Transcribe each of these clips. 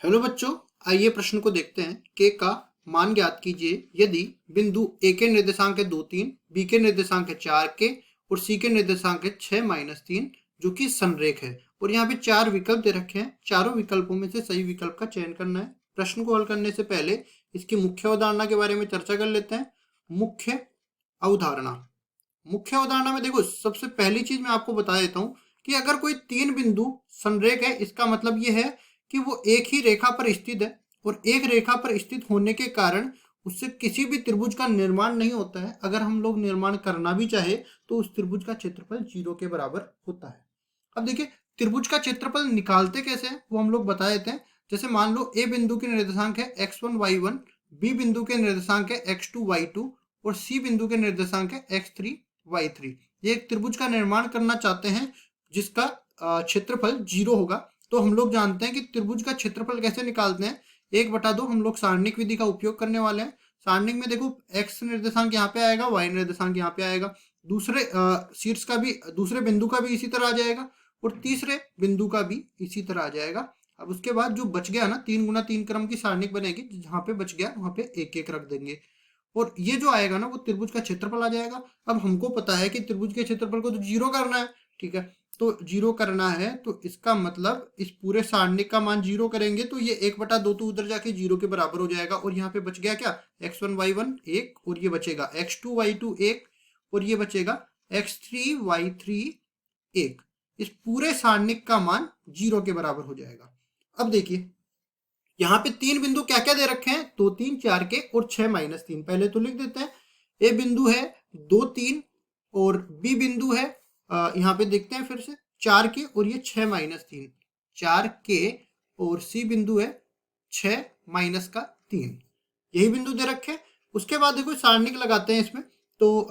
Hello बच्चों, आइए प्रश्न को देखते हैं। के का मान ज्ञात कीजिए यदि बिंदु ए के निर्देशांक है 2 3, बी के निर्देशांक है 4 के और सी के निर्देशांक है 6-3 जो कि संरेख है। और यहाँ पे चार विकल्प दे रखे हैं, चारों विकल्पों में से सही विकल्प का चयन करना है। प्रश्न को हल करने से पहले इसकी मुख्य अवधारणा के बारे में चर्चा कर लेते हैं। मुख्य अवधारणा मुख्य अवधारणा में देखो, सबसे पहली चीज मैं आपको बता देता हूं कि अगर कोई तीन बिंदु संरेख है, इसका मतलब यह है कि वो एक ही रेखा पर स्थित है और एक रेखा पर स्थित होने के कारण उससे किसी भी त्रिभुज का निर्माण नहीं होता है। अगर हम लोग निर्माण करना भी चाहे तो उस त्रिभुज का क्षेत्रफल 0 के बराबर होता है। अब देखिए, त्रिभुज का क्षेत्रफल निकालते कैसे हैं वो हम लोग बता देते हैं। जैसे मान लो ए बिंदु के निर्देशांक है x1 y1, बी बिंदु के निर्देशांक है x2 y2 और सी बिंदु के निर्देशांक है x3 y3। ये एक त्रिभुज का निर्माण करना चाहते हैं जिसका क्षेत्रफल 0 होगा। तो हम लोग जानते हैं कि त्रिभुज का क्षेत्रफल कैसे निकालते हैं। 1/2 हम लोग सारणिक विधि का उपयोग करने वाले हैं। सारणिक में देखो, x निर्देशांक यहाँ पे आएगा, y निर्देशांक यहाँ पे आएगा, दूसरे शीर्ष का भी, दूसरे बिंदु का भी इसी तरह आ जाएगा और तीसरे बिंदु का भी इसी तरह आ जाएगा। अब उसके बाद जो बच गया ना, 3x3 क्रम की सारणिक बनेगी, जहां पे बच गया वहां पे 1-1 रख देंगे और ये जो आएगा ना वो त्रिभुज का क्षेत्रफल आ जाएगा। अब हमको पता है कि त्रिभुज के क्षेत्रफल को तो 0 करना है, ठीक है। तो 0 करना है तो इसका मतलब इस पूरे सारणिक का मान 0 करेंगे तो ये 1/2 तो उधर जाके 0 के बराबर हो जाएगा और यहाँ पे बच गया क्या, x1 y1 1 और ये बचेगा x2 y2 1 और ये बचेगा x3 y3 1। इस पूरे सारणिक का मान 0 के बराबर हो जाएगा। अब देखिए, यहाँ पे तीन बिंदु क्या क्या दे रखे हैं, 2 3 4 के और 6-3। पहले तो लिख देते हैं। ए बिंदु है 2 3 और बी बिंदु है यहाँ पे देखते हैं फिर से 4 के और ये 6-3 4 के और सी बिंदु है 6-3। यही बिंदु दे रखे हैं। उसके बाद देखो सारणिक लगाते हैं इसमें, तो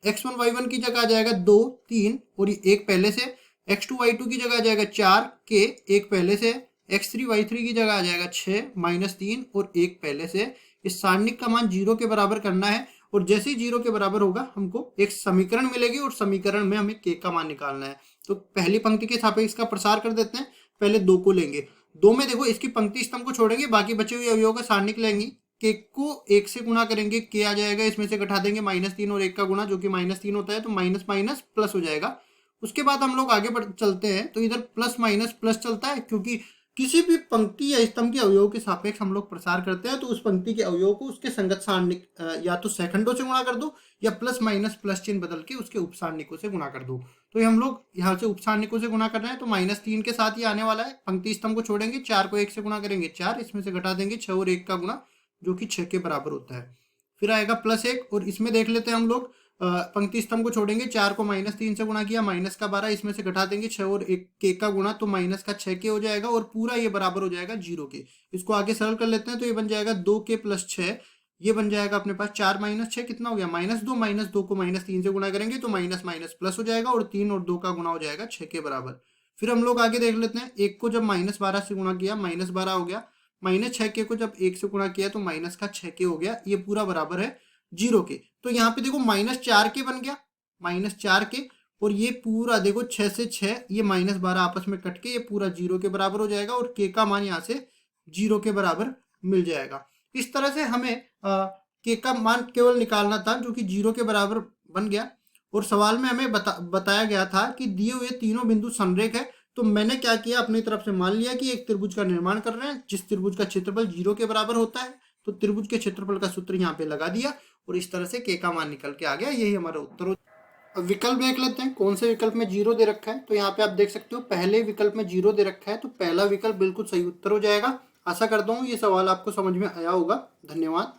x1 y1 की जगह आ जाएगा 2 3 और ये एक पहले से, x2 y2 की जगह आ जाएगा 4 के एक पहले से, x3 y3 की जगह आ जाएगा 6-3 और एक पहले से। इस सारणिक का मान 0 के बराबर करना है और जैसे ही 0 के बराबर होगा हमको एक समीकरण मिलेगी और समीकरण में हमें के का मान निकालना है। तो पहली पंक्ति के सापेक्ष इसका प्रसार कर देते हैं। पहले 2 को लेंगे, 2 में देखो इसकी पंक्ति स्तंभ को छोड़ेंगे, बाकी बचे हुए अवयवों का सारणिक लेंगे। के को 1 से गुणा करेंगे, के आ जाएगा, इसमें से घटा देंगे -3 और 1 का गुणा जो कि -3 होता है, तो माइनस माइनस प्लस हो जाएगा। उसके बाद हम लोग आगे बढ़ चलते हैं तो इधर प्लस माइनस प्लस चलता है, क्योंकि किसी भी पंक्ति या स्तंभ के अवयव के सापेक्ष हम लोग प्रसार करते हैं तो उस पंक्ति के अवयव को उसके संगत सारणिक या तो सेकंडों से गुणा कर दो या प्लस माइनस प्लस चिन्ह बदल के उसके उपसारणिकों से गुणा कर दो। तो ये हम लोग यहाँ से उपसारणिकों से गुणा कर रहे हैं तो -3 के साथ ही आने वाला है। पंक्ति स्तंभ को छोड़ेंगे, 4 को 1 से गुणा करेंगे 4, इसमें से घटा देंगे 6 और 1 का गुणा जो कि 6 के बराबर होता है। फिर आएगा +1 और इसमें देख लेते हैं हम लोग, पंक्ति स्तंभ को छोड़ेंगे, 4 को -3 से गुणा किया, माइनस का 12, इसमें से घटा देंगे 6 और 1 के का गुणा, तो माइनस का 6 के हो जाएगा और पूरा ये बराबर हो जाएगा 0 के। इसको आगे सरल कर लेते हैं तो ये बन जाएगा 2 के + 6, ये बन जाएगा अपने पास 4 - 6 कितना हो गया, -2 को -3 से गुणा करेंगे तो माइनस माइनस प्लस हो जाएगा और 3 और 2 का गुणा हो जाएगा 6 के बराबर। फिर हम लोग आगे देख लेते हैं, 1 को जब -12 से गुणा किया -12 हो गया, -6 के को जब 1 से गुणा किया तो माइनस का 6 के हो गया, ये पूरा बराबर है 0 के। तो यहाँ पे देखो -4 के बन गया, -4 के, और ये पूरा देखो 6 से 6 ये -12 आपस में कट के ये पूरा 0 के बराबर हो जाएगा और के का मान यहाँ से 0 के बराबर मिल जाएगा। इस तरह से हमें के का मान केवल निकालना था जो कि 0 के बराबर बन गया। और सवाल में हमें बताया गया था कि दिए हुए तीनों बिंदु संरेख है। तो मैंने क्या किया, अपनी तरफ से मान लिया कि एक त्रिभुज का निर्माण कर रहे हैं जिस त्रिभुज का क्षेत्रफल 0 के बराबर होता है, तो त्रिभुज के क्षेत्रफल का सूत्र यहाँ पे लगा दिया और इस तरह से के का मान निकल के आ गया। यही हमारा उत्तर हो। अब विकल्प देख लेते हैं, कौन से विकल्प में 0 दे रखा है। तो यहाँ पे आप देख सकते हो पहले विकल्प में 0 दे रखा है, तो पहला विकल्प बिल्कुल सही उत्तर हो जाएगा। आशा करता हूँ ये सवाल आपको समझ में आया होगा। धन्यवाद।